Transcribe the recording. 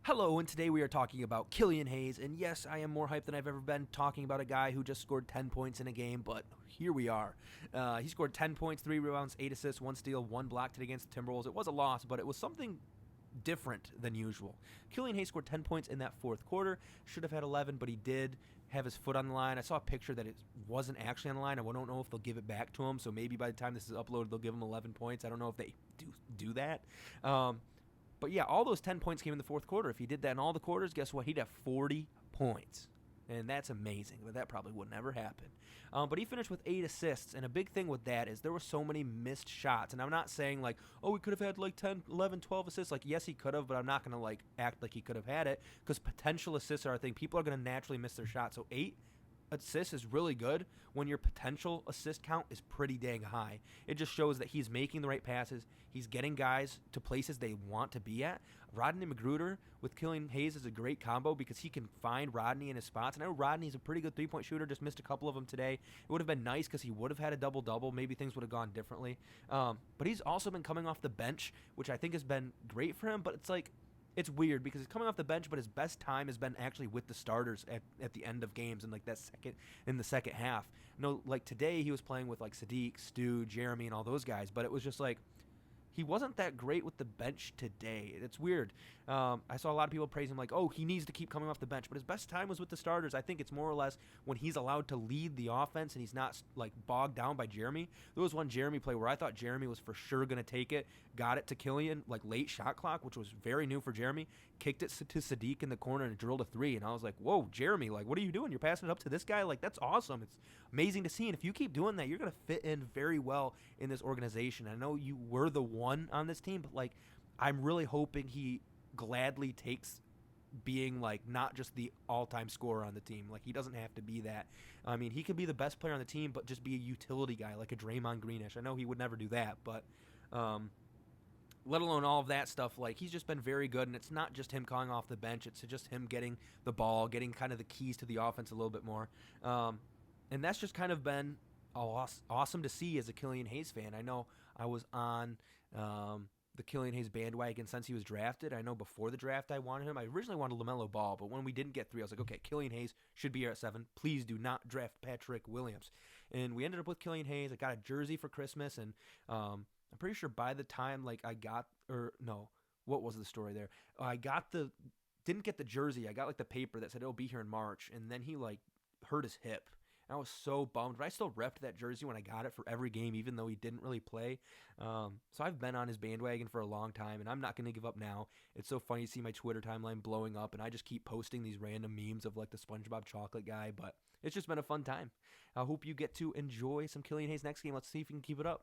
Hello, and today we are talking about Killian Hayes, and yes, I am more hyped than I've ever been talking about a guy who just scored 10 points in a game, but here we are. He scored 10 points, 3 rebounds, 8 assists, 1 steal, 1 block today against the Timberwolves. It was a loss, but it was something different than usual. Killian Hayes scored 10 points in that fourth quarter. Should have had 11, but he did have his foot on the line. I saw a picture that it wasn't actually on the line. I don't know if they'll give it back to him, so maybe by the time this is uploaded, they'll give him 11 points. I don't know if they do that. But yeah, all those 10 points came in the fourth quarter. If he did that in all the quarters, guess what? He'd have 40 points. And that's amazing, but that probably would never happen. But he finished with 8 assists, and a big thing with that is there were so many missed shots. And I'm not saying like, oh, he could have had like 10, 11, 12 assists. Like, yes, he could have, but I'm not going to like act like he could have had it because potential assists are a thing. People are going to naturally miss their shot. So 8 assists is really good when your potential assist count is pretty dang high. It just shows that he's making the right passes. He's getting guys to places they want to be at. Rodney McGruder with Killian Hayes is a great combo because he can find Rodney in his spots. And I know Rodney's a pretty good three-point shooter, just missed a couple of them today. It would have been nice because he would have had a double-double. Maybe things would have gone differently. But he's also been coming off the bench, which I think has been great for him. But it's like, it's weird because he's coming off the bench, but his best time has been actually with the starters at the end of games and like in the second half. No, like today he was playing with like Sadiq, Stu, Jeremy, and all those guys, but it was just like he wasn't that great with the bench today. It's weird. I saw a lot of people praise him like, oh, he needs to keep coming off the bench. But his best time was with the starters. I think it's more or less when he's allowed to lead the offense and he's not like bogged down by Jeremy. There was one Jeremy play where I thought Jeremy was for sure going to take it, got it to Killian, like late shot clock, which was very new for Jeremy, kicked it to Sadiq in the corner and drilled a three. And I was like, whoa, Jeremy, like, what are you doing? You're passing it up to this guy? Like, that's awesome. It's amazing to see. And if you keep doing that, you're going to fit in very well in this organization. I know you were the one on this team, but like I'm really hoping he gladly takes being like not just the all-time scorer on the team. Like he doesn't have to be that. I mean, he could be the best player on the team, but just be a utility guy like a Draymond Greenish. I know he would never do that, but let alone all of that stuff, like he's just been very good, and it's not just him calling off the bench, it's just him getting the ball, getting kind of the keys to the offense a little bit more. And that's just kind of been awesome to see as a Killian Hayes fan. I know I was on the Killian Hayes bandwagon since he was drafted. I know before the draft I wanted him. I originally wanted LaMelo Ball, but when we didn't get 3, I was like, okay, Killian Hayes should be here at 7. Please do not draft Patrick Williams. And we ended up with Killian Hayes. I got a jersey for Christmas, and I'm pretty sure by the time what was the story there? Didn't get the jersey. I got like the paper that said it'll be here in March, and then he like hurt his hip. I was so bummed, but I still repped that jersey when I got it for every game, even though he didn't really play. So I've been on his bandwagon for a long time, and I'm not going to give up now. It's so funny to see my Twitter timeline blowing up, and I just keep posting these random memes of like the SpongeBob chocolate guy, but it's just been a fun time. I hope you get to enjoy some Killian Hayes next game. Let's see if we can keep it up.